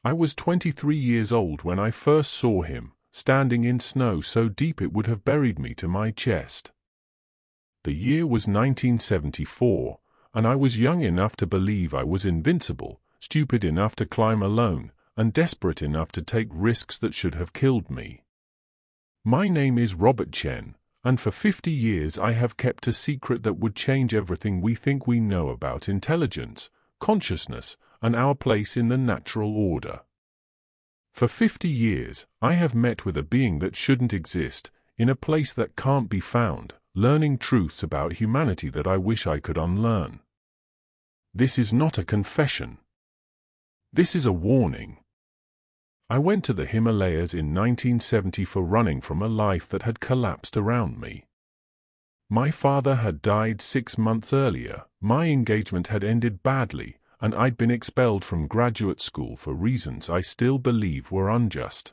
I was 23 years old when I first saw him, standing in snow so deep it would have buried me to my chest. The year was 1974, and I was young enough to believe I was invincible, stupid enough to climb alone, and desperate enough to take risks that should have killed me. My name is Robert Chen, and for 50 years I have kept a secret that would change everything we think we know about intelligence, consciousness, and our place in the natural order. For 50 years, I have met with a being that shouldn't exist, in a place that can't be found, learning truths about humanity that I wish I could unlearn. This is not a confession. This is a warning. I went to the Himalayas in 1970 for running from a life that had collapsed around me. My father had died 6 months earlier, my engagement had ended badly, and I'd been expelled from graduate school for reasons I still believe were unjust.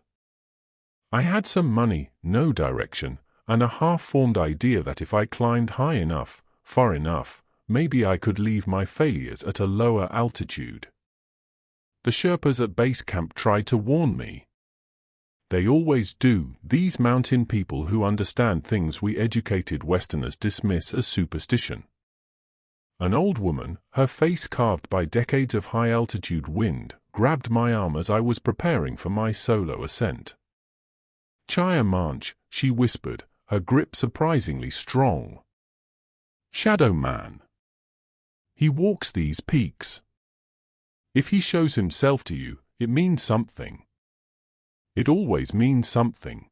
I had some money, no direction, and a half-formed idea that if I climbed high enough, far enough, maybe I could leave my failures at a lower altitude. The Sherpas at base camp tried to warn me. They always do, these mountain people who understand things we educated Westerners dismiss as superstition. An old woman, her face carved by decades of high-altitude wind, grabbed my arm as I was preparing for my solo ascent. "Chaya Manch," she whispered, her grip surprisingly strong. "Shadow Man. He walks these peaks. If he shows himself to you, it means something. It always means something."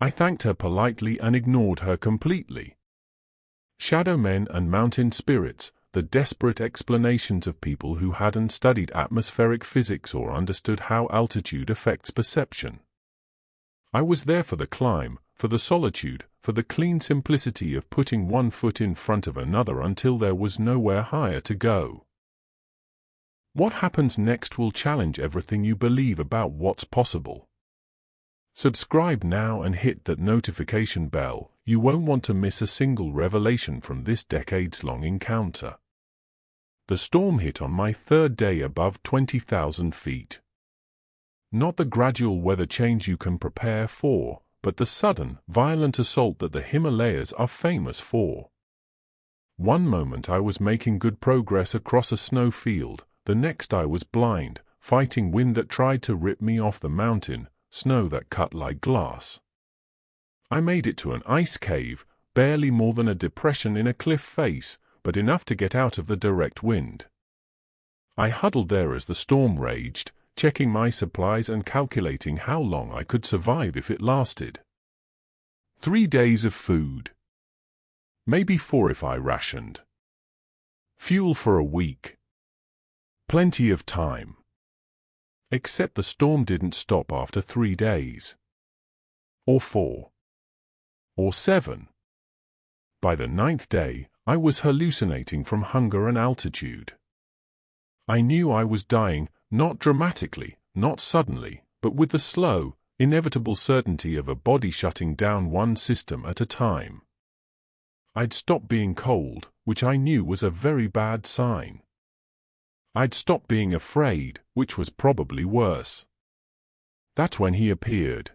I thanked her politely and ignored her completely. Shadow men and mountain spirits, the desperate explanations of people who hadn't studied atmospheric physics or understood how altitude affects perception. I was there for the climb, for the solitude, for the clean simplicity of putting one foot in front of another until there was nowhere higher to go. What happens next will challenge everything you believe about what's possible. Subscribe now and hit that notification bell. You won't want to miss a single revelation from this decades-long encounter. The storm hit on my third day above 20,000 feet. Not the gradual weather change you can prepare for, but the sudden, violent assault that the Himalayas are famous for. One moment I was making good progress across a snow field, the next I was blind, fighting wind that tried to rip me off the mountain, snow that cut like glass. I made it to an ice cave, barely more than a depression in a cliff face, but enough to get out of the direct wind. I huddled there as the storm raged, checking my supplies and calculating how long I could survive if it lasted. 3 days of food. Maybe 4 if I rationed. Fuel for a week. Plenty of time. Except the storm didn't stop after 3 days. Or 4. Or 7. By the 9th day, I was hallucinating from hunger and altitude. I knew I was dying, not dramatically, not suddenly, but with the slow, inevitable certainty of a body shutting down one system at a time. I'd stopped being cold, which I knew was a very bad sign. I'd stopped being afraid, which was probably worse. That's when he appeared.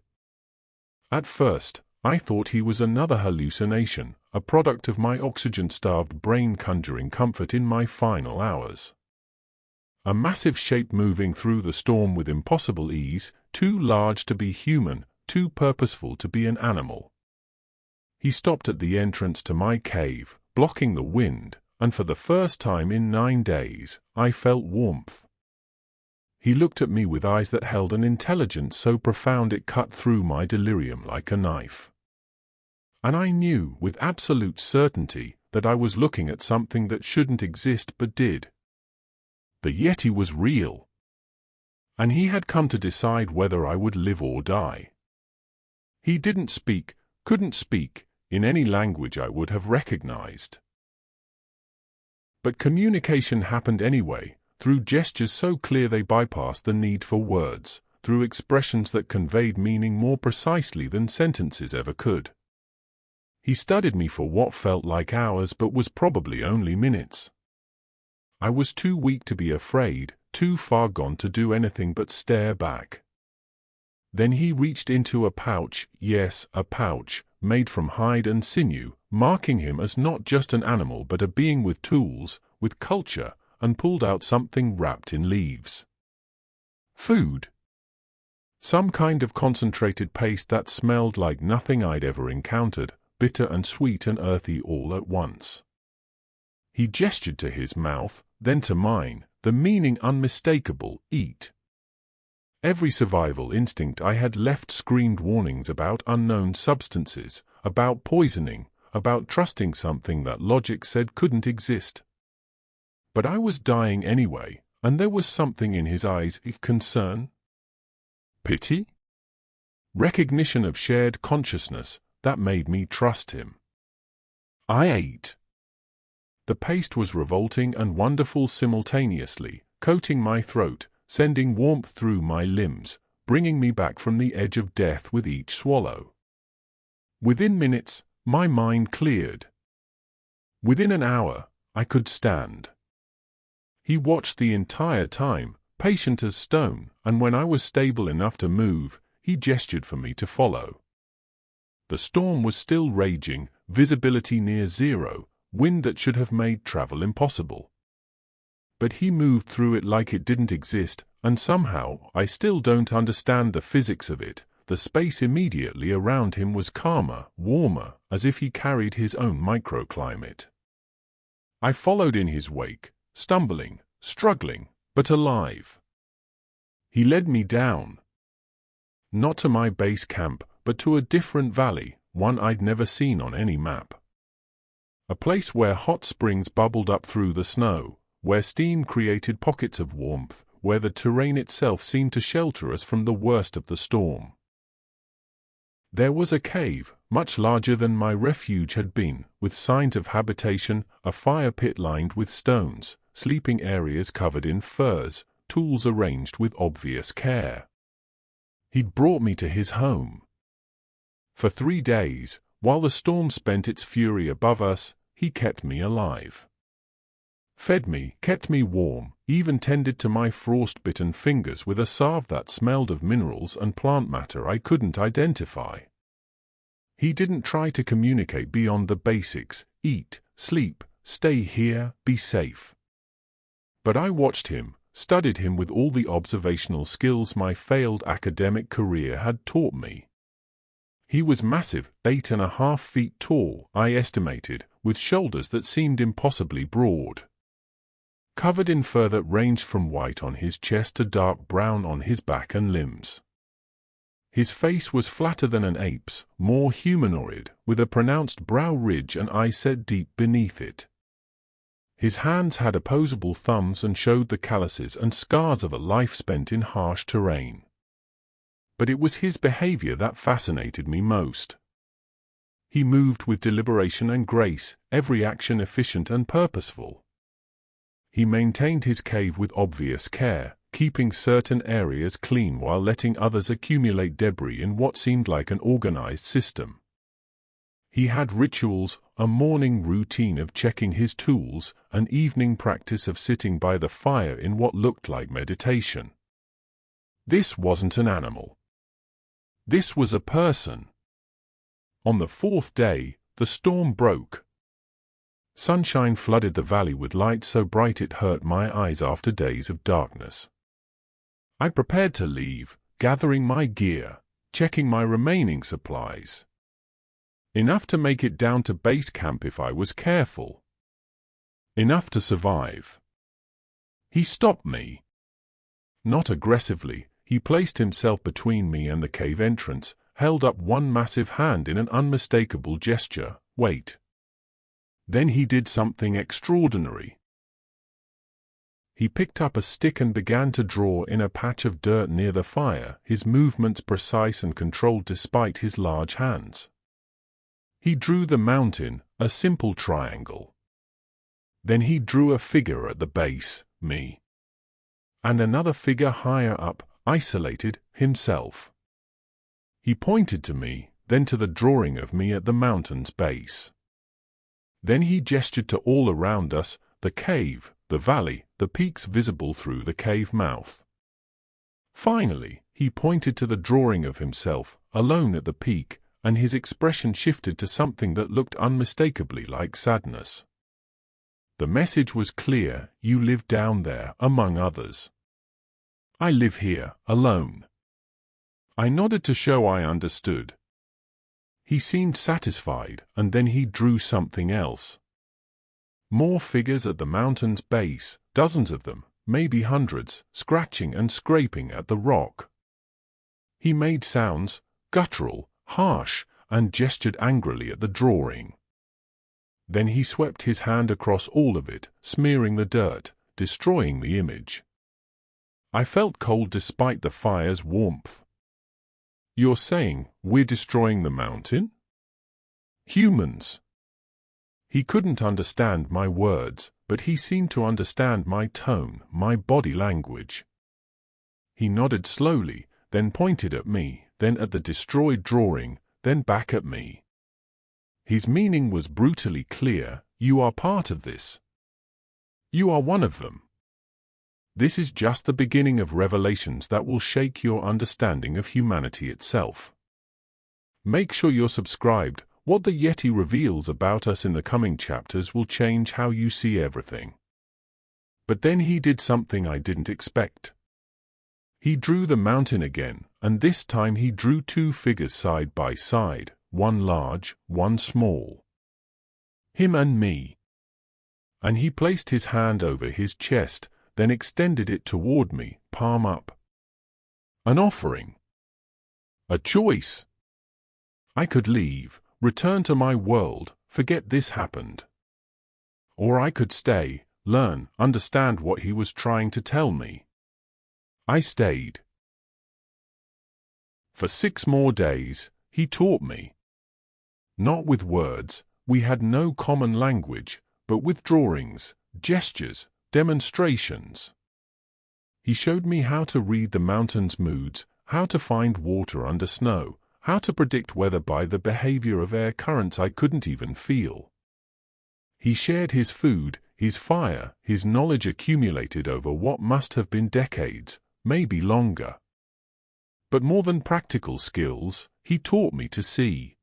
At first, I thought he was another hallucination, a product of my oxygen-starved brain conjuring comfort in my final hours. A massive shape moving through the storm with impossible ease, too large to be human, too purposeful to be an animal. He stopped at the entrance to my cave, blocking the wind, and for the first time in 9 days, I felt warmth. He looked at me with eyes that held an intelligence so profound it cut through my delirium like a knife. And I knew, with absolute certainty, that I was looking at something that shouldn't exist but did. The Yeti was real. And he had come to decide whether I would live or die. He didn't speak, couldn't speak, in any language I would have recognized. But communication happened anyway, through gestures so clear they bypassed the need for words, through expressions that conveyed meaning more precisely than sentences ever could. He studied me for what felt like hours but was probably only minutes. I was too weak to be afraid, too far gone to do anything but stare back. Then he reached into a pouch, yes, a pouch, made from hide and sinew, marking him as not just an animal but a being with tools, with culture, and pulled out something wrapped in leaves. Food. Some kind of concentrated paste that smelled like nothing I'd ever encountered, bitter and sweet and earthy all at once. He gestured to his mouth, then to mine, the meaning unmistakable, eat. Every survival instinct I had left screamed warnings about unknown substances, about poisoning, about trusting something that logic said couldn't exist. But I was dying anyway, and there was something in his eyes, concern? Pity? Recognition of shared consciousness that made me trust him. I ate. The paste was revolting and wonderful simultaneously, coating my throat, sending warmth through my limbs, bringing me back from the edge of death with each swallow. Within minutes, my mind cleared. Within an hour, I could stand. He watched the entire time, patient as stone, and when I was stable enough to move, he gestured for me to follow. The storm was still raging, visibility near zero, wind that should have made travel impossible. But he moved through it like it didn't exist, and somehow, I still don't understand the physics of it, the space immediately around him was calmer, warmer, as if he carried his own microclimate. I followed in his wake, stumbling, struggling, but alive. He led me down. Not to my base camp, but to a different valley, one I'd never seen on any map. A place where hot springs bubbled up through the snow, where steam created pockets of warmth, where the terrain itself seemed to shelter us from the worst of the storm. There was a cave, much larger than my refuge had been, with signs of habitation, a fire pit lined with stones, sleeping areas covered in furs, tools arranged with obvious care. He'd brought me to his home. For 3 days, while the storm spent its fury above us, he kept me alive. Fed me, kept me warm, even tended to my frost-bitten fingers with a salve that smelled of minerals and plant matter I couldn't identify. He didn't try to communicate beyond the basics, eat, sleep, stay here, be safe. But I watched him, studied him with all the observational skills my failed academic career had taught me. He was massive, 8.5 feet tall, I estimated, with shoulders that seemed impossibly broad. Covered in fur that ranged from white on his chest to dark brown on his back and limbs. His face was flatter than an ape's, more humanoid, with a pronounced brow ridge and eye set deep beneath it. His hands had opposable thumbs and showed the calluses and scars of a life spent in harsh terrain. But it was his behavior that fascinated me most. He moved with deliberation and grace, every action efficient and purposeful. He maintained his cave with obvious care, keeping certain areas clean while letting others accumulate debris in what seemed like an organized system. He had rituals, a morning routine of checking his tools, an evening practice of sitting by the fire in what looked like meditation. This wasn't an animal. This was a person. On the 4th day, the storm broke. Sunshine flooded the valley with light so bright it hurt my eyes after days of darkness. I prepared to leave, gathering my gear, checking my remaining supplies. Enough to make it down to base camp if I was careful. Enough to survive. He stopped me. Not aggressively, he placed himself between me and the cave entrance, held up one massive hand in an unmistakable gesture, wait. Then he did something extraordinary. He picked up a stick and began to draw in a patch of dirt near the fire, his movements precise and controlled despite his large hands. He drew the mountain, a simple triangle. Then he drew a figure at the base, me. And another figure higher up, isolated, himself. He pointed to me, then to the drawing of me at the mountain's base. Then he gestured to all around us, the cave, the valley, the peaks visible through the cave mouth. Finally, he pointed to the drawing of himself, alone at the peak, and his expression shifted to something that looked unmistakably like sadness. The message was clear: you live down there, among others. I live here, alone. I nodded to show I understood. He seemed satisfied, and then he drew something else. More figures at the mountain's base, dozens of them, maybe hundreds, scratching and scraping at the rock. He made sounds, guttural, harsh, and gestured angrily at the drawing. Then he swept his hand across all of it, smearing the dirt, destroying the image. I felt cold despite the fire's warmth. You're saying we're destroying the mountain? Humans. He couldn't understand my words, but he seemed to understand my tone, my body language. He nodded slowly, then pointed at me, then at the destroyed drawing, then back at me. His meaning was brutally clear: you are part of this. You are one of them. This is just the beginning of revelations that will shake your understanding of humanity itself. Make sure you're subscribed. What the Yeti reveals about us in the coming chapters will change how you see everything. But then he did something I didn't expect. He drew the mountain again, and this time he drew two figures side by side, one large, one small. Him and me. And he placed his hand over his chest, then extended it toward me, palm up. An offering. A choice. I could leave, return to my world, forget this happened. Or I could stay, learn, understand what he was trying to tell me. I stayed. For 6 more days, he taught me. Not with words, we had no common language, but with drawings, gestures, demonstrations. He showed me how to read the mountain's moods, how to find water under snow, how to predict weather by the behavior of air currents I couldn't even feel. He shared his food, his fire, his knowledge accumulated over what must have been decades, maybe longer. But more than practical skills, he taught me to see.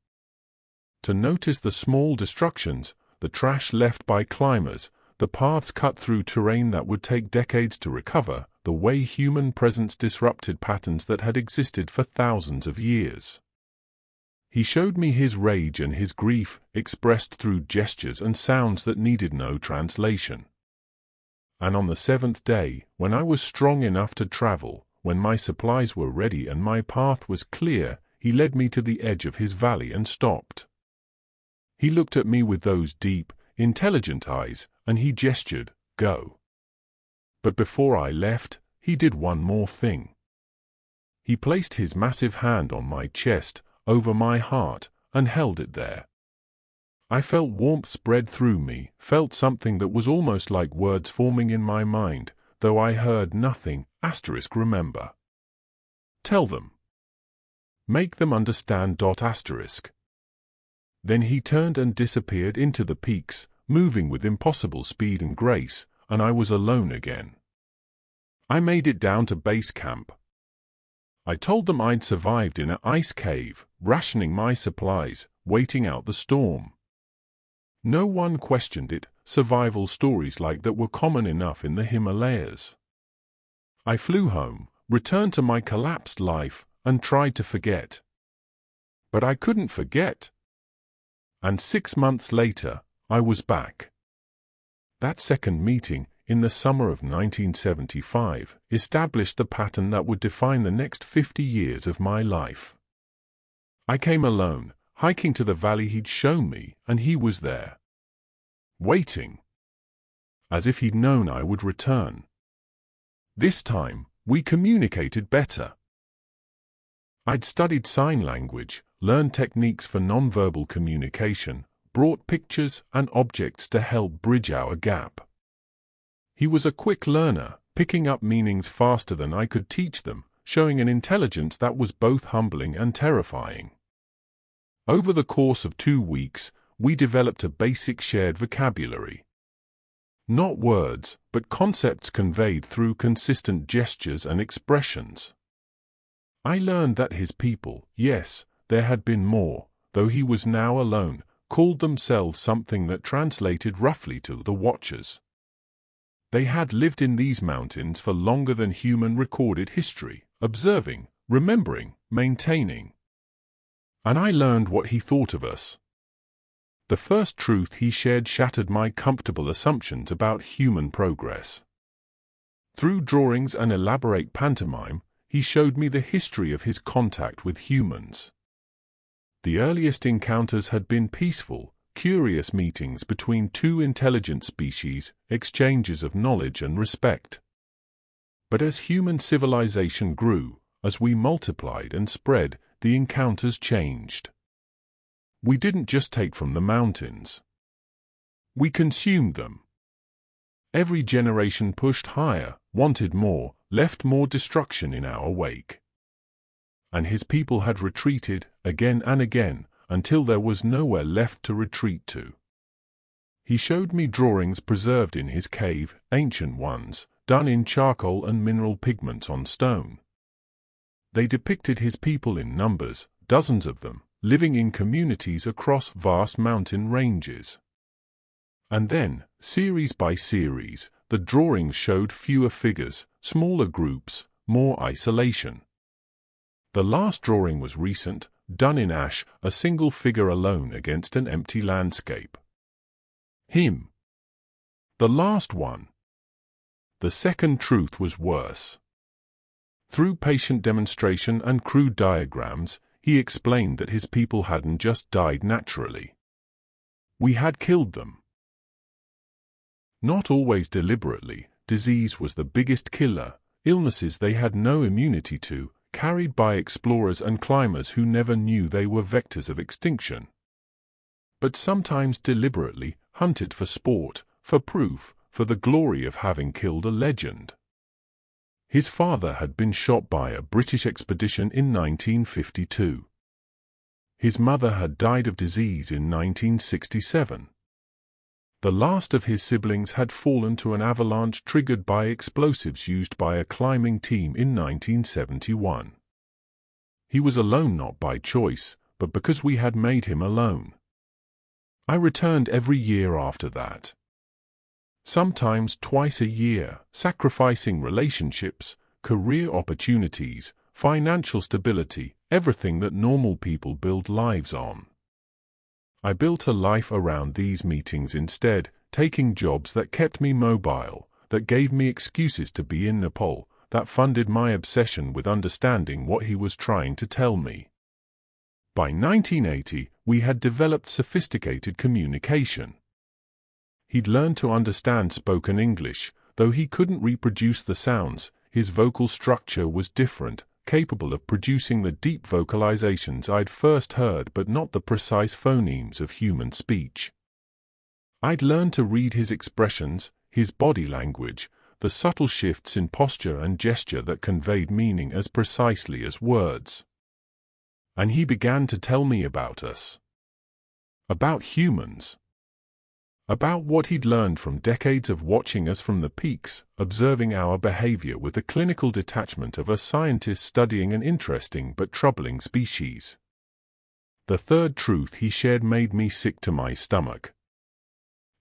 To notice the small destructions, the trash left by climbers, the paths cut through terrain that would take decades to recover, the way human presence disrupted patterns that had existed for thousands of years. He showed me his rage and his grief, expressed through gestures and sounds that needed no translation. And on the 7th day, when I was strong enough to travel, when my supplies were ready and my path was clear, he led me to the edge of his valley and stopped. He looked at me with those deep, intelligent eyes, and he gestured, "Go." But before I left, he did one more thing. He placed his massive hand on my chest, over my heart, and held it there. I felt warmth spread through me, felt something that was almost like words forming in my mind, though I heard nothing. Remember. Tell them. Make them understand. Then he turned and disappeared into the peaks, moving with impossible speed and grace, and I was alone again. I made it down to base camp. I told them I'd survived in an ice cave, rationing my supplies, waiting out the storm. No one questioned it. Survival stories like that were common enough in the Himalayas. I flew home, returned to my collapsed life, and tried to forget. But I couldn't forget. And 6 months later, I was back. That second meeting, in the summer of 1975, established the pattern that would define the next 50 years of my life. I came alone, hiking to the valley he'd shown me, and he was there. Waiting. As if he'd known I would return. This time, we communicated better. I'd studied sign language, learned techniques for nonverbal communication, brought pictures and objects to help bridge our gap. He was a quick learner, picking up meanings faster than I could teach them, showing an intelligence that was both humbling and terrifying. Over the course of 2 weeks, we developed a basic shared vocabulary. Not words, but concepts conveyed through consistent gestures and expressions. I learned that his people, yes, there had been more, though he was now alone, called themselves something that translated roughly to the Watchers. They had lived in these mountains for longer than human recorded history, observing, remembering, maintaining. And I learned what he thought of us. The first truth he shared shattered my comfortable assumptions about human progress. Through drawings and elaborate pantomime, he showed me the history of his contact with humans. The earliest encounters had been peaceful, curious meetings between two intelligent species, exchanges of knowledge and respect. But as human civilization grew, as we multiplied and spread, the encounters changed. We didn't just take from the mountains. We consumed them. Every generation pushed higher, wanted more, left more destruction in our wake. And his people had retreated, again and again, until there was nowhere left to retreat to. He showed me drawings preserved in his cave, ancient ones, done in charcoal and mineral pigments on stone. They depicted his people in numbers, dozens of them, living in communities across vast mountain ranges. And then, series by series, the drawings showed fewer figures, smaller groups, more isolation. The last drawing was recent, done in ash, a single figure alone against an empty landscape. Him. The last one. The second truth was worse. Through patient demonstration and crude diagrams, he explained that his people hadn't just died naturally. We had killed them. Not always deliberately, disease was the biggest killer, illnesses they had no immunity to, carried by explorers and climbers who never knew they were vectors of extinction. But sometimes deliberately, hunted for sport, for proof, for the glory of having killed a legend. His father had been shot by a British expedition in 1952. His mother had died of disease in 1967. The last of his siblings had fallen to an avalanche triggered by explosives used by a climbing team in 1971. He was alone not by choice, but because we had made him alone. I returned every year after that. Sometimes twice a year, sacrificing relationships, career opportunities, financial stability, everything that normal people build lives on. I built a life around these meetings instead, taking jobs that kept me mobile, that gave me excuses to be in Nepal, that funded my obsession with understanding what he was trying to tell me. By 1980, we had developed sophisticated communication. He'd learned to understand spoken English, though he couldn't reproduce the sounds. His vocal structure was different, capable of producing the deep vocalizations I'd first heard but not the precise phonemes of human speech. I'd learned to read his expressions, his body language, the subtle shifts in posture and gesture that conveyed meaning as precisely as words. And he began to tell me about us. About humans. About what he'd learned from decades of watching us from the peaks, observing our behavior with the clinical detachment of a scientist studying an interesting but troubling species. The third truth he shared made me sick to my stomach.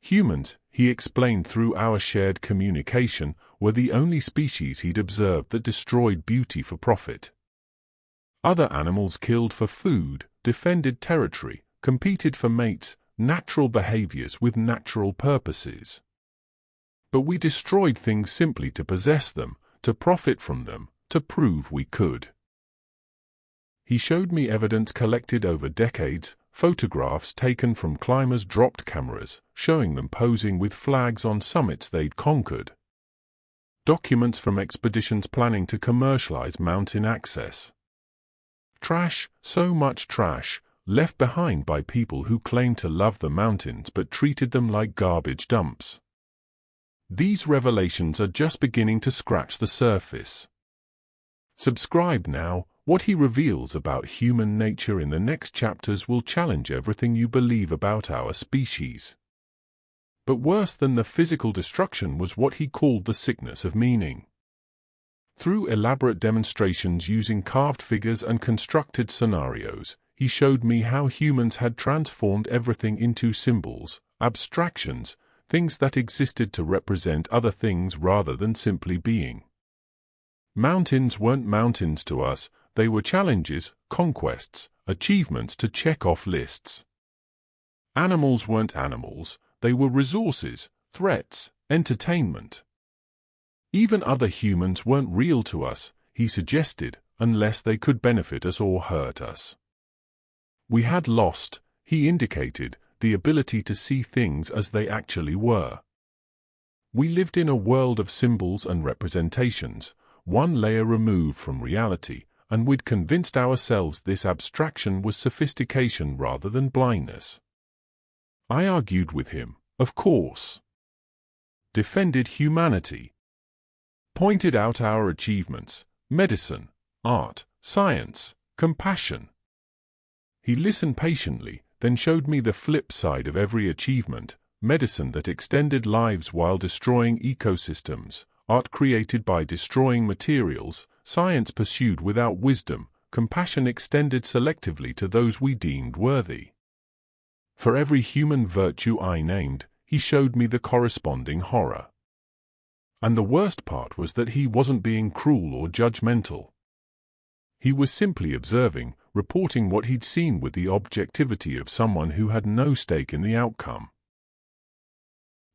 Humans, he explained through our shared communication, were the only species he'd observed that destroyed beauty for profit. Other animals killed for food, defended territory, competed for mates, natural behaviors with natural purposes. But we destroyed things simply to possess them, to profit from them, to prove we could. He showed me evidence collected over decades, photographs taken from climbers' dropped cameras, showing them posing with flags on summits they'd conquered. Documents from expeditions planning to commercialize mountain access. Trash, so much trash, left behind by people who claimed to love the mountains but treated them like garbage dumps. These revelations are just beginning to scratch the surface. Subscribe now. What he reveals about human nature in the next chapters will challenge everything you believe about our species. But worse than the physical destruction was what he called the sickness of meaning. Through elaborate demonstrations using carved figures and constructed scenarios, he showed me how humans had transformed everything into symbols, abstractions, things that existed to represent other things rather than simply being. Mountains weren't mountains to us, they were challenges, conquests, achievements to check off lists. Animals weren't animals, they were resources, threats, entertainment. Even other humans weren't real to us, he suggested, unless they could benefit us or hurt us. We had lost, he indicated, the ability to see things as they actually were. We lived in a world of symbols and representations, one layer removed from reality, and we'd convinced ourselves this abstraction was sophistication rather than blindness. I argued with him, of course. Defended humanity. Pointed out our achievements, medicine, art, science, compassion. He listened patiently, then showed me the flip side of every achievement, medicine that extended lives while destroying ecosystems, art created by destroying materials, science pursued without wisdom, compassion extended selectively to those we deemed worthy. For every human virtue I named, he showed me the corresponding horror. And the worst part was that he wasn't being cruel or judgmental. He was simply observing, reporting what he'd seen with the objectivity of someone who had no stake in the outcome.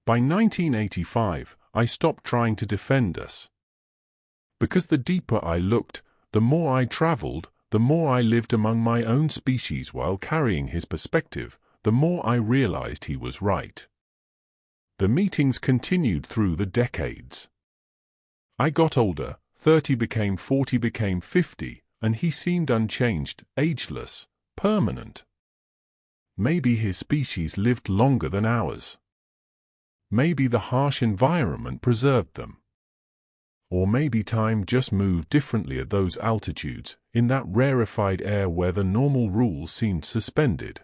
By 1985, I stopped trying to defend us. Because the deeper I looked, the more I traveled, the more I lived among my own species while carrying his perspective, the more I realized he was right. The meetings continued through the decades. I got older, 30 became 40 became 50, and he seemed unchanged, ageless, permanent. Maybe his species lived longer than ours. Maybe the harsh environment preserved them. Or maybe time just moved differently at those altitudes, in that rarefied air where the normal rules seemed suspended.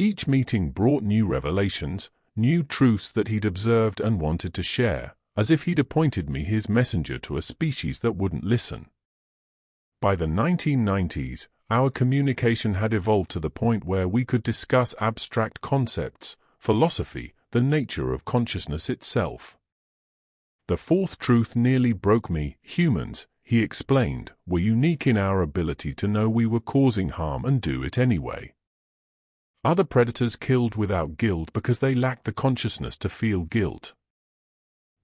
Each meeting brought new revelations, new truths that he'd observed and wanted to share, as if he'd appointed me his messenger to a species that wouldn't listen. By the 1990s, our communication had evolved to the point where we could discuss abstract concepts, philosophy, the nature of consciousness itself. The fourth truth nearly broke me. Humans, he explained, were unique in our ability to know we were causing harm and do it anyway. Other predators killed without guilt because they lacked the consciousness to feel guilt.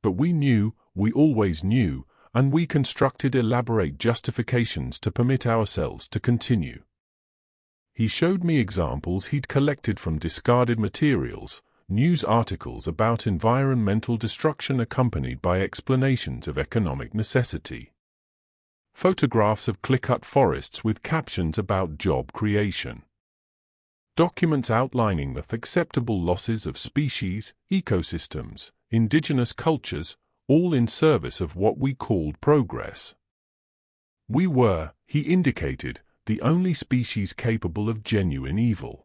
But we knew, we always knew, and we constructed elaborate justifications to permit ourselves to continue. He showed me examples he'd collected from discarded materials, news articles about environmental destruction accompanied by explanations of economic necessity. Photographs of clear-cut forests with captions about job creation. Documents outlining the acceptable losses of species, ecosystems, indigenous cultures, all in service of what we called progress. We were, he indicated, the only species capable of genuine evil.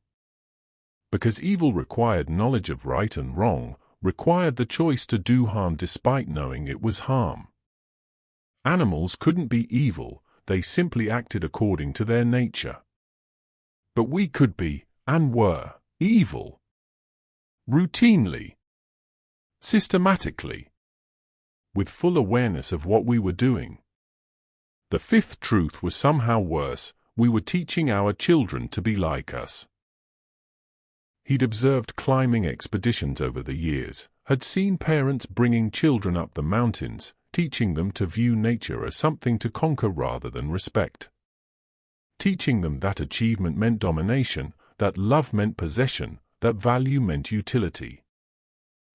Because evil required knowledge of right and wrong, required the choice to do harm despite knowing it was harm. Animals couldn't be evil, they simply acted according to their nature. But we could be, and were, evil. Routinely. Systematically. With full awareness of what we were doing. The fifth truth was somehow worse, we were teaching our children to be like us. He'd observed climbing expeditions over the years, had seen parents bringing children up the mountains, teaching them to view nature as something to conquer rather than respect. Teaching them that achievement meant domination, that love meant possession, that value meant utility.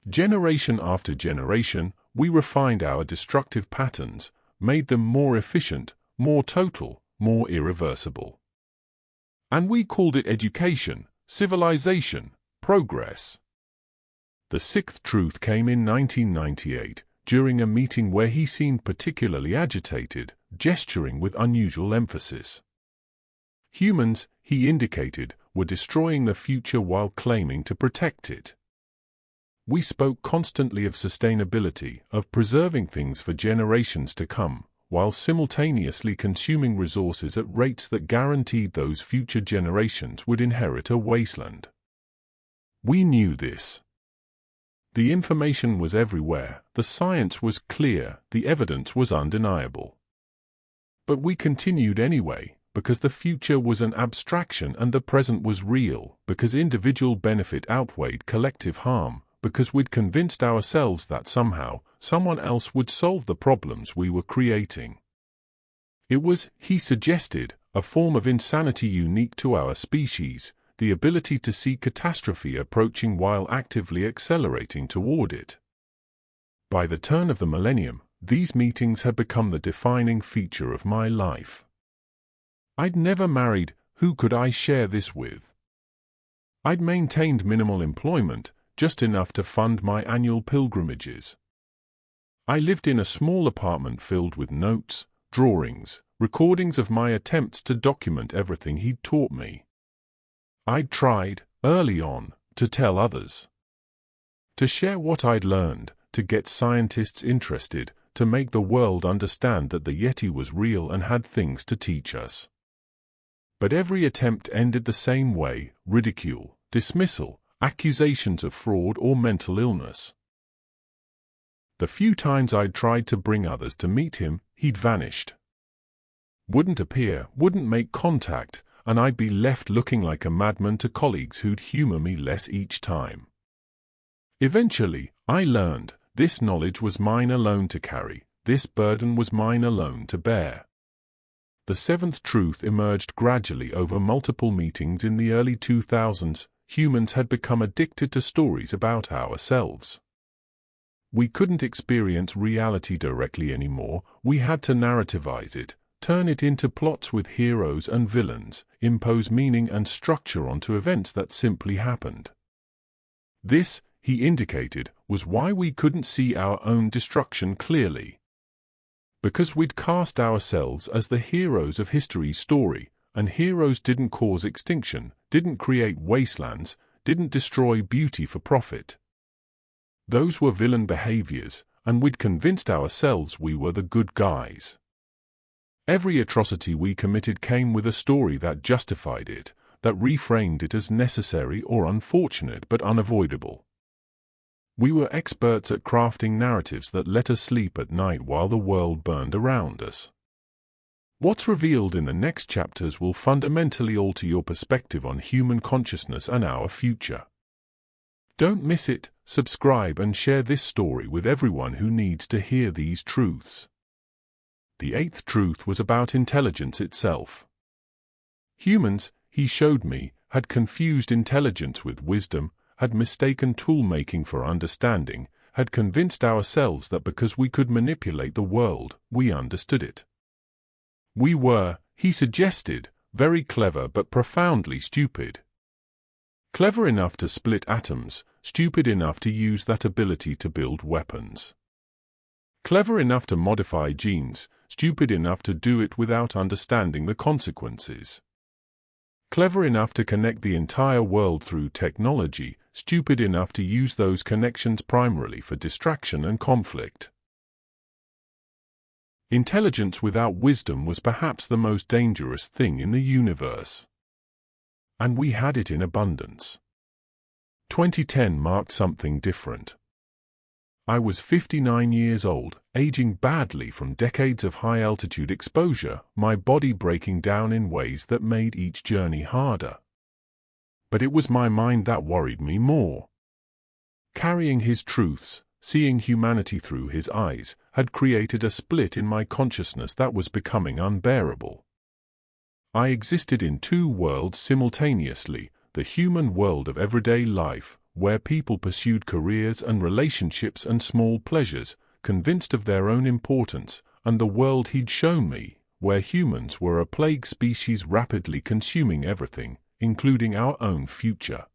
Generation after generation, we refined our destructive patterns, made them more efficient, more total, more irreversible. And we called it education, civilization, progress. The sixth truth came in 1998, during a meeting where he seemed particularly agitated, gesturing with unusual emphasis. Humans, he indicated, were destroying the future while claiming to protect it. We spoke constantly of sustainability, of preserving things for generations to come, while simultaneously consuming resources at rates that guaranteed those future generations would inherit a wasteland. We knew this. The information was everywhere, the science was clear, the evidence was undeniable. But we continued anyway, because the future was an abstraction and the present was real, because individual benefit outweighed collective harm, because we'd convinced ourselves that somehow, someone else would solve the problems we were creating. It was, he suggested, a form of insanity unique to our species, the ability to see catastrophe approaching while actively accelerating toward it. By the turn of the millennium, these meetings had become the defining feature of my life. I'd never married, who could I share this with? I'd maintained minimal employment, just enough to fund my annual pilgrimages. I lived in a small apartment filled with notes, drawings, recordings of my attempts to document everything he'd taught me. I'd tried, early on, to tell others. To share what I'd learned, to get scientists interested, to make the world understand that the Yeti was real and had things to teach us. But every attempt ended the same way: ridicule, dismissal, accusations of fraud or mental illness. The few times I'd tried to bring others to meet him, he'd vanished. Wouldn't appear, wouldn't make contact, and I'd be left looking like a madman to colleagues who'd humor me less each time. Eventually, I learned, this knowledge was mine alone to carry, this burden was mine alone to bear. The seventh truth emerged gradually over multiple meetings in the early 2000s. Humans had become addicted to stories about ourselves. We couldn't experience reality directly anymore, we had to narrativize it, turn it into plots with heroes and villains, impose meaning and structure onto events that simply happened. This, he indicated, was why we couldn't see our own destruction clearly. Because we'd cast ourselves as the heroes of history's story, and heroes didn't cause extinction, didn't create wastelands, didn't destroy beauty for profit. Those were villain behaviors, and we'd convinced ourselves we were the good guys. Every atrocity we committed came with a story that justified it, that reframed it as necessary or unfortunate but unavoidable. We were experts at crafting narratives that let us sleep at night while the world burned around us. What's revealed in the next chapters will fundamentally alter your perspective on human consciousness and our future. Don't miss it, subscribe and share this story with everyone who needs to hear these truths. The eighth truth was about intelligence itself. Humans, he showed me, had confused intelligence with wisdom, had mistaken tool-making for understanding, had convinced ourselves that because we could manipulate the world, we understood it. We were, he suggested, very clever but profoundly stupid. Clever enough to split atoms, stupid enough to use that ability to build weapons. Clever enough to modify genes, stupid enough to do it without understanding the consequences. Clever enough to connect the entire world through technology, stupid enough to use those connections primarily for distraction and conflict. Intelligence without wisdom was perhaps the most dangerous thing in the universe. And we had it in abundance. 2010 marked something different. I was 59 years old, aging badly from decades of high-altitude exposure, my body breaking down in ways that made each journey harder. But it was my mind that worried me more. Carrying his truths, seeing humanity through his eyes, had created a split in my consciousness that was becoming unbearable. I existed in two worlds simultaneously, the human world of everyday life, where people pursued careers and relationships and small pleasures, convinced of their own importance, and the world he'd shown me, where humans were a plague species rapidly consuming everything, including our own future.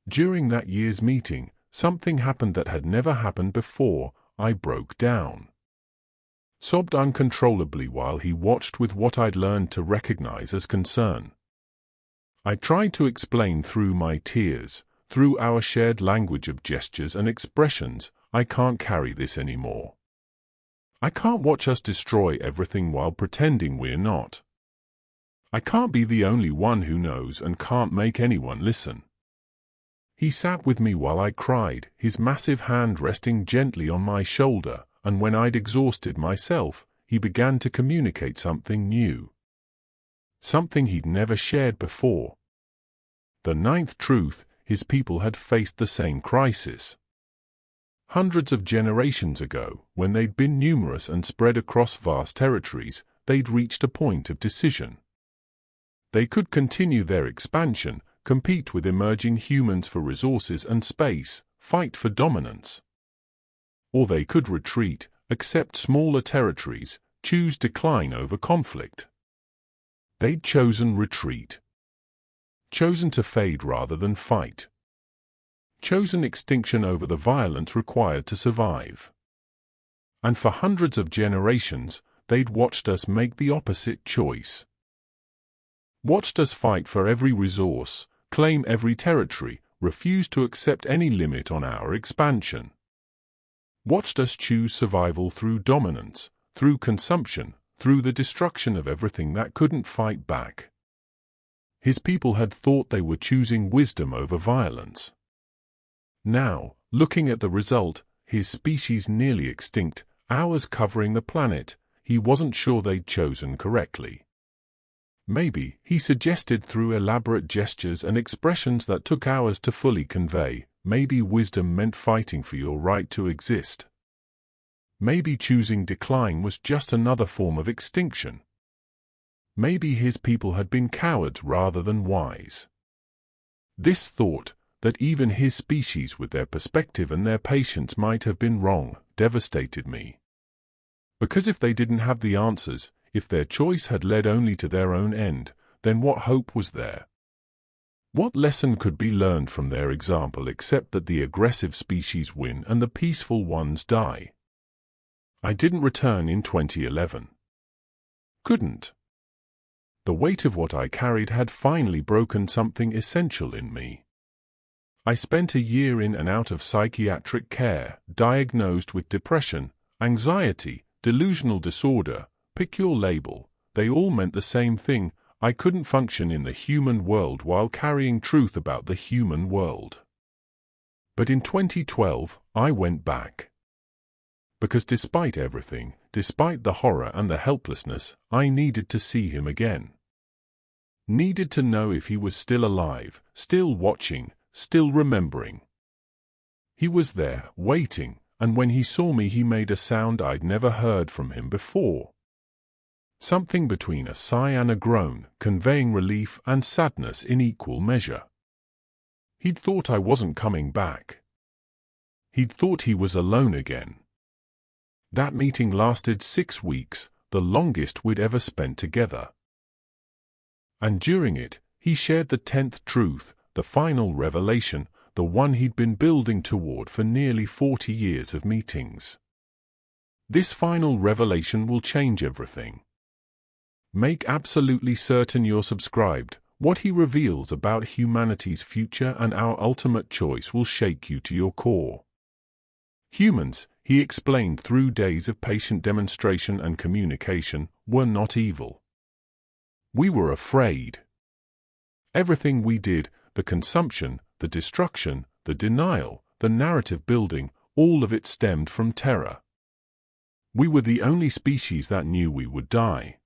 During that year's meeting, something happened that had never happened before. I broke down. Sobbed uncontrollably while he watched with what I'd learned to recognize as concern. I tried to explain through my tears, through our shared language of gestures and expressions, I can't carry this anymore. I can't watch us destroy everything while pretending we're not. I can't be the only one who knows and can't make anyone listen. He sat with me while I cried, his massive hand resting gently on my shoulder, and when I'd exhausted myself, he began to communicate something new. Something he'd never shared before. The ninth truth: his people had faced the same crisis. Hundreds of generations ago, when they'd been numerous and spread across vast territories, they'd reached a point of decision. They could continue their expansion, compete with emerging humans for resources and space, fight for dominance. Or they could retreat, accept smaller territories, choose decline over conflict. They'd chosen retreat. Chosen to fade rather than fight. Chosen extinction over the violence required to survive. And for hundreds of generations, they'd watched us make the opposite choice. Watched us fight for every resource, claim every territory, refuse to accept any limit on our expansion. Watched us choose survival through dominance, through consumption, through the destruction of everything that couldn't fight back. His people had thought they were choosing wisdom over violence. Now, looking at the result, his species nearly extinct, ours covering the planet, he wasn't sure they'd chosen correctly. Maybe, he suggested through elaborate gestures and expressions that took hours to fully convey, maybe wisdom meant fighting for your right to exist. Maybe choosing decline was just another form of extinction. Maybe his people had been cowards rather than wise. This thought, that even his species with their perspective and their patience might have been wrong, devastated me. Because if they didn't have the answers, if their choice had led only to their own end, then what hope was there? What lesson could be learned from their example except that the aggressive species win and the peaceful ones die? I didn't return in 2011. Couldn't. The weight of what I carried had finally broken something essential in me. I spent a year in and out of psychiatric care, diagnosed with depression, anxiety, delusional disorder, pick your label. They all meant the same thing: I couldn't function in the human world while carrying truth about the human world. But in 2012, I went back. Because despite everything, despite the horror and the helplessness, I needed to see him again. Needed to know if he was still alive, still watching, still remembering. He was there, waiting, and when he saw me he made a sound I'd never heard from him before. Something between a sigh and a groan, conveying relief and sadness in equal measure. He'd thought I wasn't coming back. He'd thought he was alone again. That meeting lasted 6 weeks, the longest we'd ever spent together. And during it, he shared the 10th truth, the final revelation, the one he'd been building toward for nearly 40 years of meetings. This final revelation will change everything. Make absolutely certain you're subscribed. What he reveals about humanity's future and our ultimate choice will shake you to your core. Humans, he explained through days of patient demonstration and communication, were not evil. We were afraid. Everything we did, the consumption, the destruction, the denial, the narrative building, all of it stemmed from terror. We were the only species that knew we would die.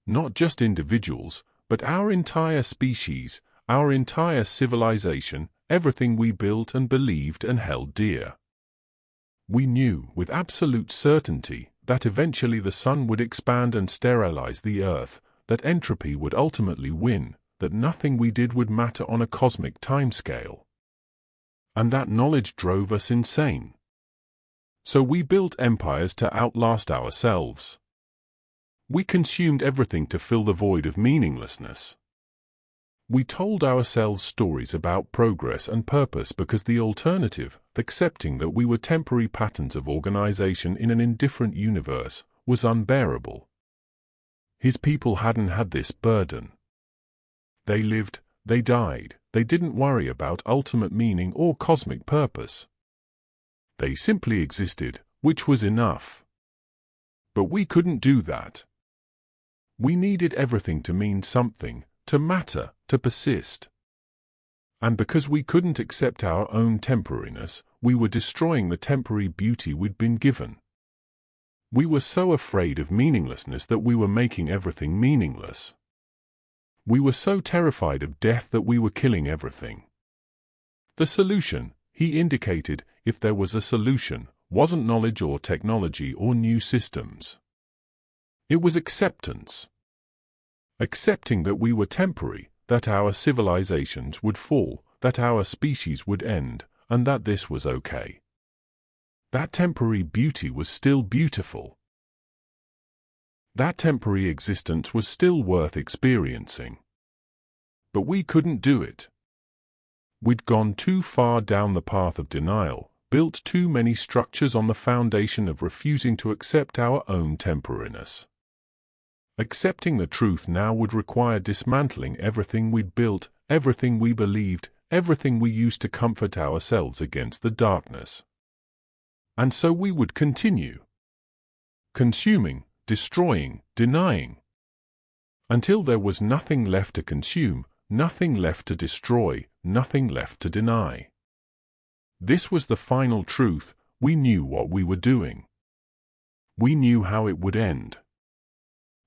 Not just individuals, but our entire species, our entire civilization, everything we built and believed and held dear. We knew, with absolute certainty, that eventually the sun would expand and sterilize the earth, that entropy would ultimately win, that nothing we did would matter on a cosmic timescale. And that knowledge drove us insane. So we built empires to outlast ourselves. We consumed everything to fill the void of meaninglessness. We told ourselves stories about progress and purpose because the alternative, accepting that we were temporary patterns of organization in an indifferent universe, was unbearable. His people hadn't had this burden. They lived, they died. They didn't worry about ultimate meaning or cosmic purpose. They simply existed, which was enough. But we couldn't do that. We needed everything to mean something, to matter, to persist. And because we couldn't accept our own temporariness, we were destroying the temporary beauty we'd been given. We were so afraid of meaninglessness that we were making everything meaningless. We were so terrified of death that we were killing everything. The solution, he indicated, if there was a solution, wasn't knowledge or technology or new systems. It was acceptance. Accepting that we were temporary, that our civilizations would fall, that our species would end, and that this was okay. That temporary beauty was still beautiful. That temporary existence was still worth experiencing. But we couldn't do it. We'd gone too far down the path of denial, built too many structures on the foundation of refusing to accept our own temporariness. Accepting the truth now would require dismantling everything we'd built, everything we believed, everything we used to comfort ourselves against the darkness. And so we would continue. Consuming, destroying, denying. Until there was nothing left to consume, nothing left to destroy, nothing left to deny. This was the final truth. We knew what we were doing. We knew how it would end.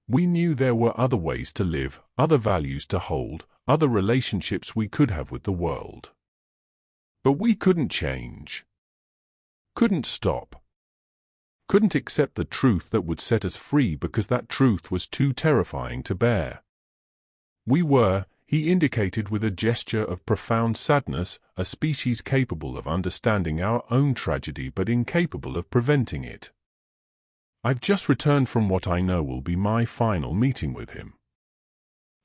We knew there were other ways to live, other values to hold, other relationships we could have with the world. But we couldn't change. Couldn't stop. Couldn't accept the truth that would set us free because that truth was too terrifying to bear. We were, he indicated with a gesture of profound sadness, a species capable of understanding our own tragedy but incapable of preventing it. I've just returned from what I know will be my final meeting with him.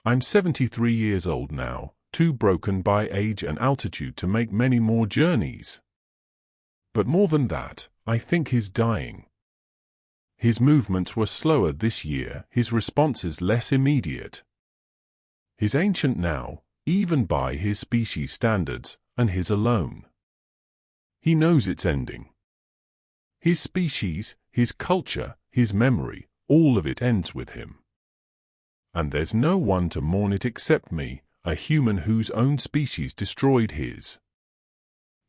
I'm 73 years old now, too broken by age and altitude to make many more journeys. But more than that, I think he's dying. His movements were slower this year, his responses less immediate. He's ancient now, even by his species standards, and his alone. He knows it's ending. His species, his culture, his memory, all of it ends with him. And there's no one to mourn it except me, a human whose own species destroyed his.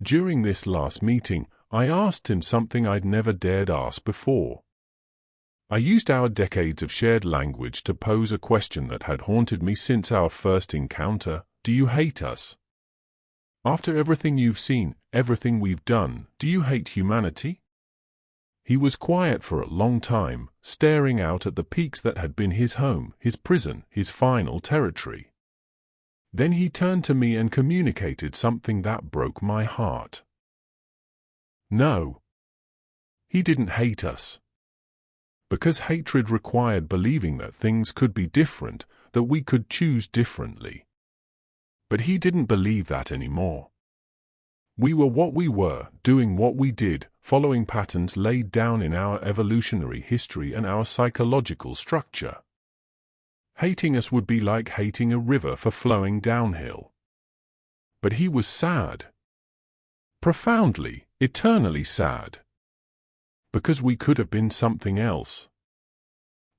During this last meeting, I asked him something I'd never dared ask before. I used our decades of shared language to pose a question that had haunted me since our first encounter: do you hate us? After everything you've seen, everything we've done, do you hate humanity? He was quiet for a long time, staring out at the peaks that had been his home, his prison, his final territory. Then he turned to me and communicated something that broke my heart. No. He didn't hate us. Because hatred required believing that things could be different, that we could choose differently. But he didn't believe that anymore. We were what we were, doing what we did, following patterns laid down in our evolutionary history and our psychological structure. Hating us would be like hating a river for flowing downhill. But he was sad. Profoundly, eternally sad. Because we could have been something else.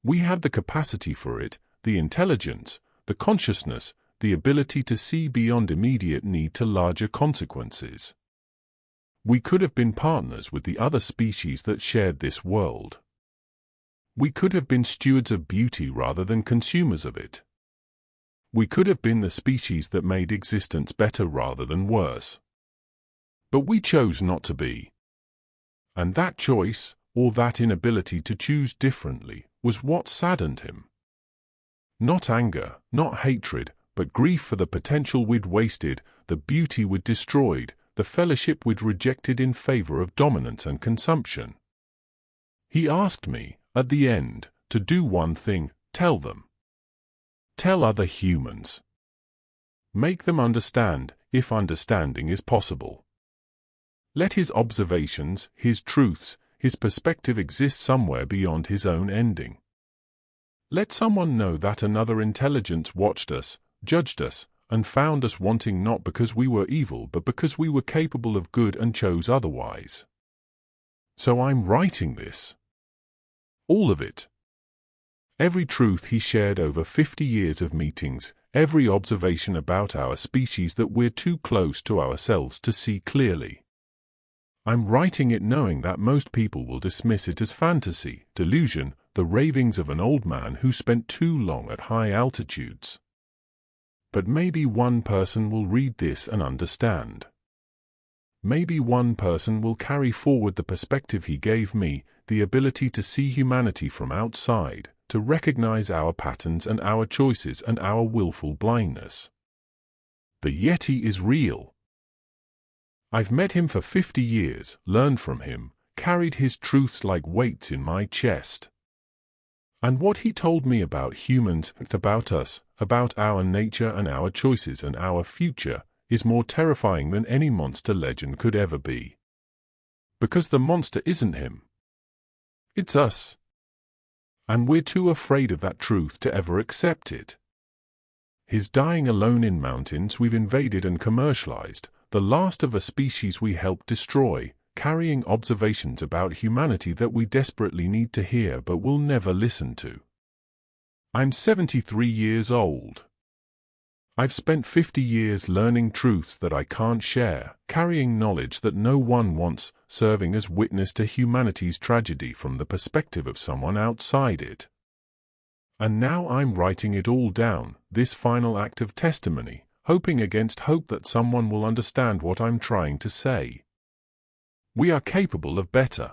We had the capacity for it, the intelligence, the consciousness, the ability to see beyond immediate need to larger consequences. We could have been partners with the other species that shared this world. We could have been stewards of beauty rather than consumers of it. We could have been the species that made existence better rather than worse. But we chose not to be. And that choice, or that inability to choose differently, was what saddened him. Not anger, not hatred, but grief for the potential we'd wasted, the beauty we'd destroyed, the fellowship we'd rejected in favor of dominance and consumption. He asked me, at the end, to do one thing: tell them. Tell other humans. Make them understand, if understanding is possible. Let his observations, his truths, his perspective exist somewhere beyond his own ending. Let someone know that another intelligence watched us, judged us, and found us wanting not because we were evil but because we were capable of good and chose otherwise. So I'm writing this. All of it. Every truth he shared over 50 years of meetings, every observation about our species that we're too close to ourselves to see clearly. I'm writing it knowing that most people will dismiss it as fantasy, delusion, the ravings of an old man who spent too long at high altitudes. But maybe one person will read this and understand. Maybe one person will carry forward the perspective he gave me, the ability to see humanity from outside, to recognize our patterns and our choices and our willful blindness. The Yeti is real. I've met him for 50 years, learned from him, carried his truths like weights in my chest. And what he told me about humans, about us, about our nature and our choices and our future, is more terrifying than any monster legend could ever be. Because the monster isn't him. It's us. And we're too afraid of that truth to ever accept it. His dying alone in mountains we've invaded and commercialized, the last of a species we helped destroy, carrying observations about humanity that we desperately need to hear but will never listen to. I'm 73 years old. I've spent 50 years learning truths that I can't share, carrying knowledge that no one wants, serving as witness to humanity's tragedy from the perspective of someone outside it. And now I'm writing it all down, this final act of testimony, hoping against hope that someone will understand what I'm trying to say. We are capable of better.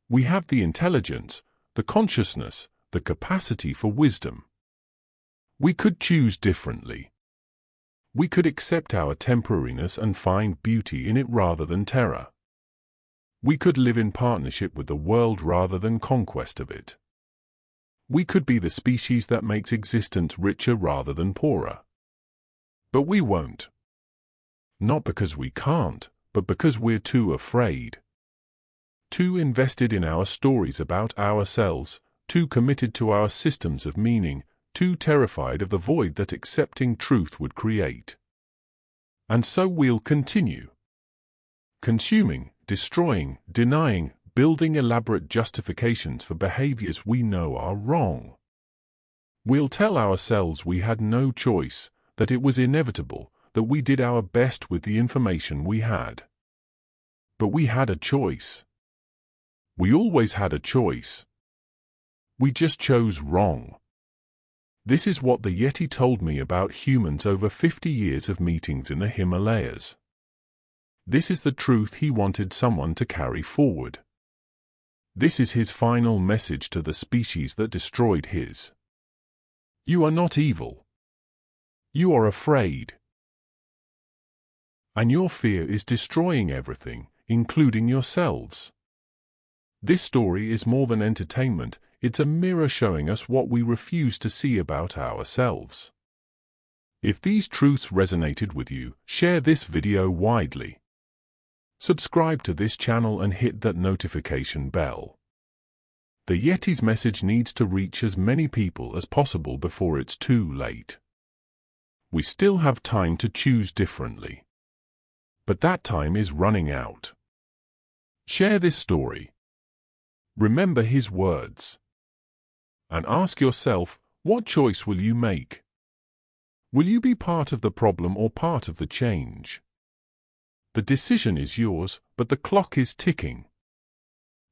We have the intelligence, the consciousness, the capacity for wisdom. We could choose differently. We could accept our temporariness and find beauty in it rather than terror. We could live in partnership with the world rather than conquest of it. We could be the species that makes existence richer rather than poorer. But we won't. Not because we can't, but because we're too afraid. Too invested in our stories about ourselves, too committed to our systems of meaning, too terrified of the void that accepting truth would create. And so we'll continue. Consuming, destroying, denying, building elaborate justifications for behaviors we know are wrong. We'll tell ourselves we had no choice, that it was inevitable, that we did our best with the information we had. But we had a choice. We always had a choice. We just chose wrong. This is what the Yeti told me about humans over 50 years of meetings in the Himalayas. This is the truth he wanted someone to carry forward. This is his final message to the species that destroyed his. You are not evil. You are afraid. And your fear is destroying everything, including yourselves. This story is more than entertainment, it's a mirror showing us what we refuse to see about ourselves. If these truths resonated with you, share this video widely. Subscribe to this channel and hit that notification bell. The Yeti's message needs to reach as many people as possible before it's too late. We still have time to choose differently. But that time is running out. Share this story. Remember his words. And ask yourself, what choice will you make? Will you be part of the problem or part of the change? The decision is yours, but the clock is ticking.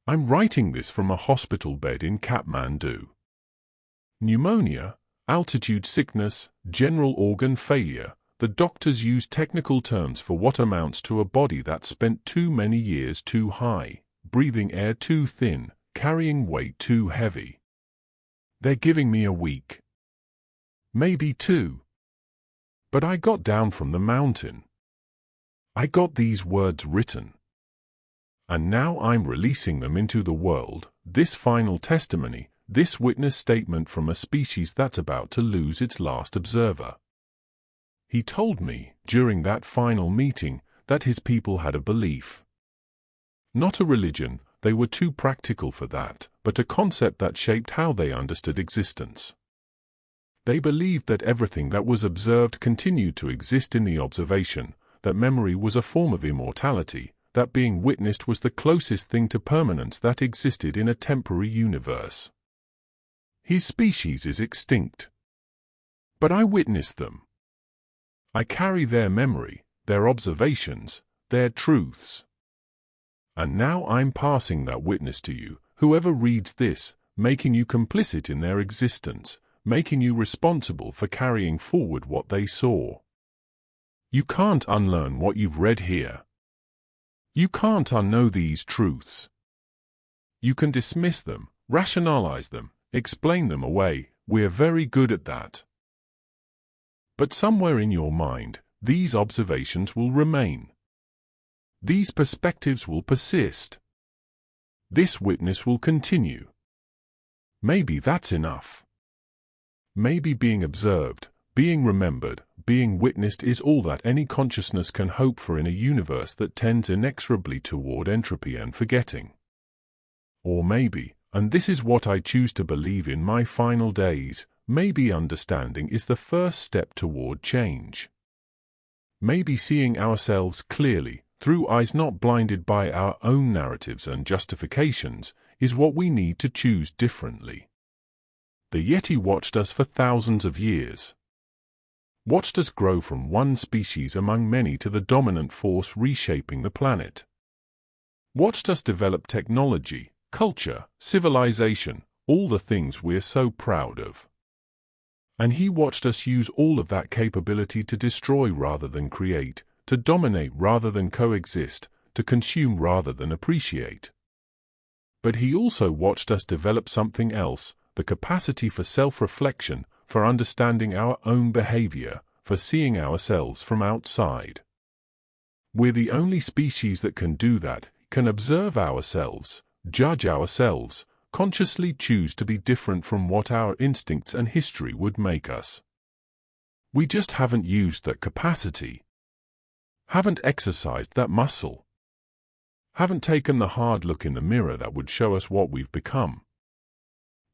I'm writing this from a hospital bed in Kathmandu. Pneumonia, altitude sickness, general organ failure. The doctors use technical terms for what amounts to a body that spent too many years too high, breathing air too thin, carrying weight too heavy. They're giving me a week. Maybe 2. But I got down from the mountain. I got these words written. And now I'm releasing them into the world, this final testimony, this witness statement from a species that's about to lose its last observer. He told me, during that final meeting, that his people had a belief. Not a religion, they were too practical for that, but a concept that shaped how they understood existence. They believed that everything that was observed continued to exist in the observation, that memory was a form of immortality, that being witnessed was the closest thing to permanence that existed in a temporary universe. His species is extinct. But I witnessed them. I carry their memory, their observations, their truths. And now I'm passing that witness to you, whoever reads this, making you complicit in their existence, making you responsible for carrying forward what they saw. You can't unlearn what you've read here. You can't unknow these truths. You can dismiss them, rationalize them, explain them away. We're very good at that. But somewhere in your mind, these observations will remain. These perspectives will persist. This witness will continue. Maybe that's enough. Maybe being observed, being remembered, being witnessed is all that any consciousness can hope for in a universe that tends inexorably toward entropy and forgetting. Or maybe, and this is what I choose to believe in my final days, maybe understanding is the first step toward change. Maybe seeing ourselves clearly, through eyes not blinded by our own narratives and justifications, is what we need to choose differently. The Yeti watched us for thousands of years. Watched us grow from one species among many to the dominant force reshaping the planet. Watched us develop technology, culture, civilization, all the things we're so proud of. And he watched us use all of that capability to destroy rather than create, to dominate rather than coexist, to consume rather than appreciate. But he also watched us develop something else, the capacity for self-reflection, for understanding our own behavior, for seeing ourselves from outside. We're the only species that can do that, can observe ourselves, judge ourselves, consciously choose to be different from what our instincts and history would make us. We just haven't used that capacity. Haven't exercised that muscle. Haven't taken the hard look in the mirror that would show us what we've become.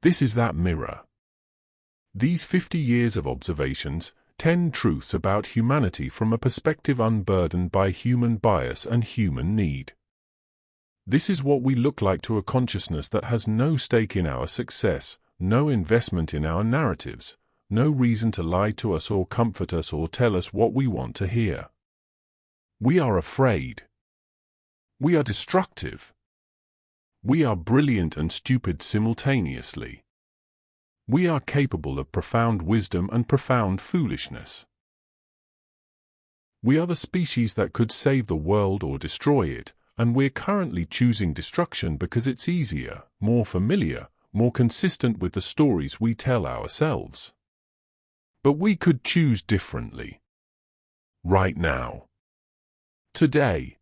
This is that mirror. These 50 years of observations, 10 truths about humanity from a perspective unburdened by human bias and human need. This is what we look like to a consciousness that has no stake in our success, no investment in our narratives, no reason to lie to us or comfort us or tell us what we want to hear. We are afraid. We are destructive. We are brilliant and stupid simultaneously. We are capable of profound wisdom and profound foolishness. We are the species that could save the world or destroy it, and we're currently choosing destruction because it's easier, more familiar, more consistent with the stories we tell ourselves. But we could choose differently. Right now. Today.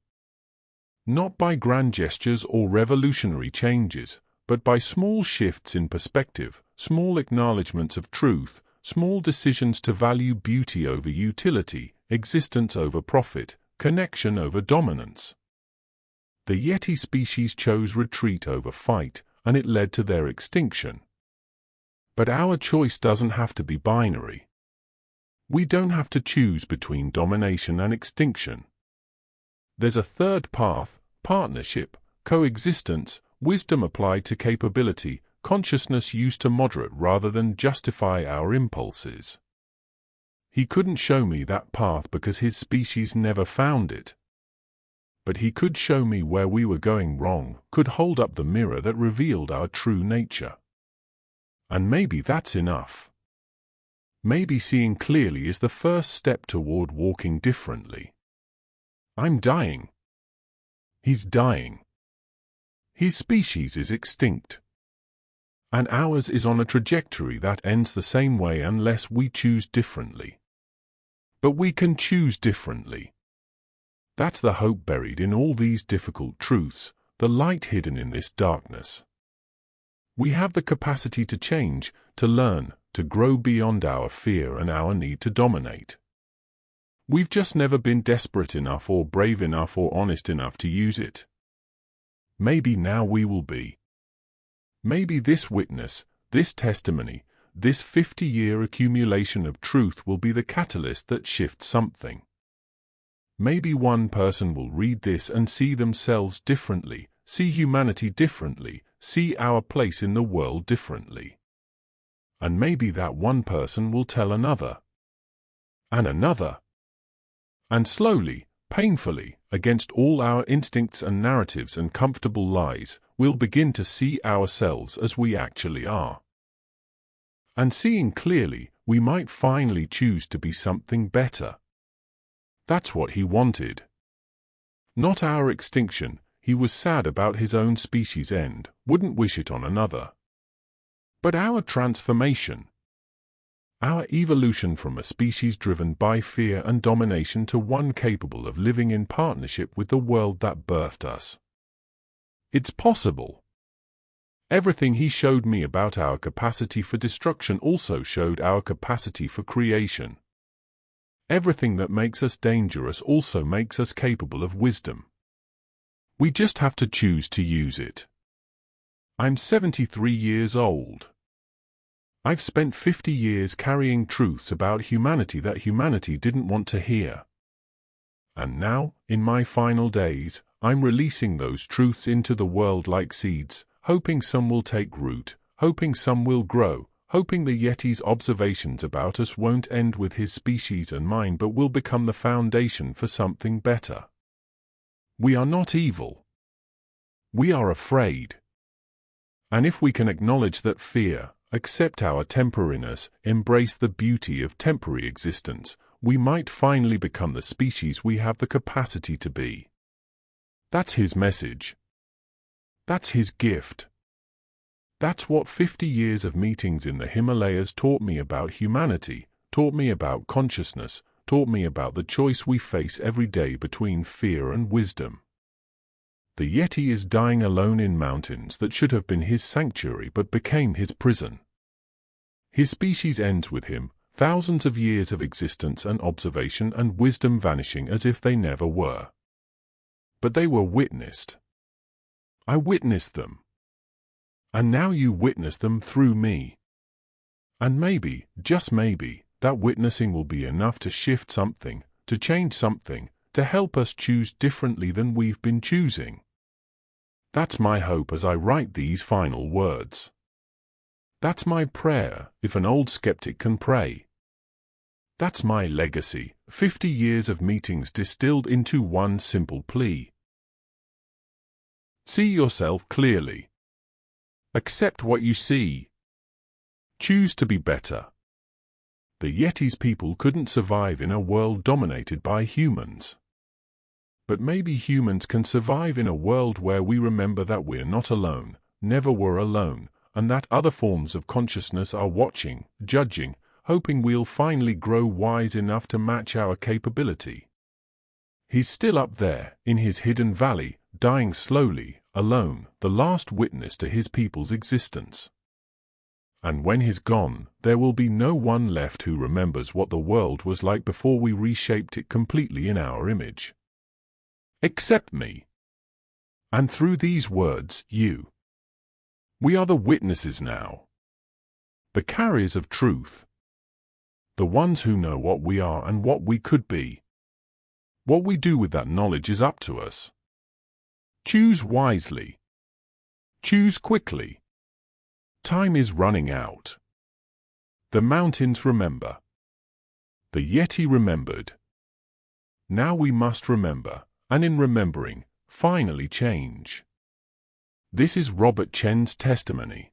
Not by grand gestures or revolutionary changes, but by small shifts in perspective, small acknowledgements of truth, small decisions to value beauty over utility, existence over profit, connection over dominance. The Yeti species chose retreat over fight, and it led to their extinction. But our choice doesn't have to be binary. We don't have to choose between domination and extinction. There's a third path: partnership, coexistence, wisdom applied to capability, consciousness used to moderate rather than justify our impulses. He couldn't show me that path because his species never found it. But he could show me where we were going wrong, could hold up the mirror that revealed our true nature. And maybe that's enough. Maybe seeing clearly is the first step toward walking differently. I'm dying. He's dying. His species is extinct. And ours is on a trajectory that ends the same way unless we choose differently. But we can choose differently. That's the hope buried in all these difficult truths, the light hidden in this darkness. We have the capacity to change, to learn, to grow beyond our fear and our need to dominate. We've just never been desperate enough or brave enough or honest enough to use it. Maybe now we will be. Maybe this witness, this testimony, this 50-year accumulation of truth will be the catalyst that shifts something. Maybe one person will read this and see themselves differently, see humanity differently, see our place in the world differently. And maybe that one person will tell another, and another. And slowly, painfully, against all our instincts and narratives and comfortable lies, we'll begin to see ourselves as we actually are. And seeing clearly, we might finally choose to be something better. That's what he wanted. Not our extinction. He was sad about his own species' end, wouldn't wish it on another. But our transformation. Our evolution from a species driven by fear and domination to one capable of living in partnership with the world that birthed us. It's possible. Everything he showed me about our capacity for destruction also showed our capacity for creation. Everything that makes us dangerous also makes us capable of wisdom. We just have to choose to use it. I'm 73 years old. I've spent 50 years carrying truths about humanity that humanity didn't want to hear. And now, in my final days, I'm releasing those truths into the world like seeds, hoping some will take root, hoping some will grow, hoping the Yeti's observations about us won't end with his species and mine but will become the foundation for something better. We are not evil. We are afraid. And if we can acknowledge that fear, accept our temporariness, embrace the beauty of temporary existence, we might finally become the species we have the capacity to be. That's his message. That's his gift. That's what 50 years of meetings in the Himalayas taught me about humanity, taught me about consciousness, taught me about the choice we face every day between fear and wisdom. The Yeti is dying alone in mountains that should have been his sanctuary but became his prison. His species ends with him, thousands of years of existence and observation and wisdom vanishing as if they never were. But they were witnessed. I witnessed them. And now you witness them through me. And maybe, just maybe, that witnessing will be enough to shift something, to change something, to help us choose differently than we've been choosing. That's my hope as I write these final words. That's my prayer, if an old skeptic can pray. That's my legacy, 50 years of meetings distilled into one simple plea. See yourself clearly. Accept what you see. Choose to be better. The Yeti's people couldn't survive in a world dominated by humans. But maybe humans can survive in a world where we remember that we're not alone, never were alone, and that other forms of consciousness are watching, judging, hoping we'll finally grow wise enough to match our capability. He's still up there, in his hidden valley, dying slowly, alone, the last witness to his people's existence. And when he's gone, there will be no one left who remembers what the world was like before we reshaped it completely in our image. Accept me. And through these words, you. We are the witnesses now. The carriers of truth. The ones who know what we are and what we could be. What we do with that knowledge is up to us. Choose wisely. Choose quickly. Time is running out. The mountains remember. The Yeti remembered. Now we must remember, and in remembering, finally change. This is Robert Chen's testimony.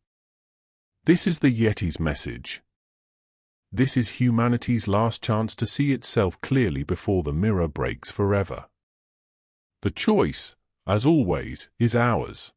This is the Yeti's message. This is humanity's last chance to see itself clearly before the mirror breaks forever. The choice, as always, is ours.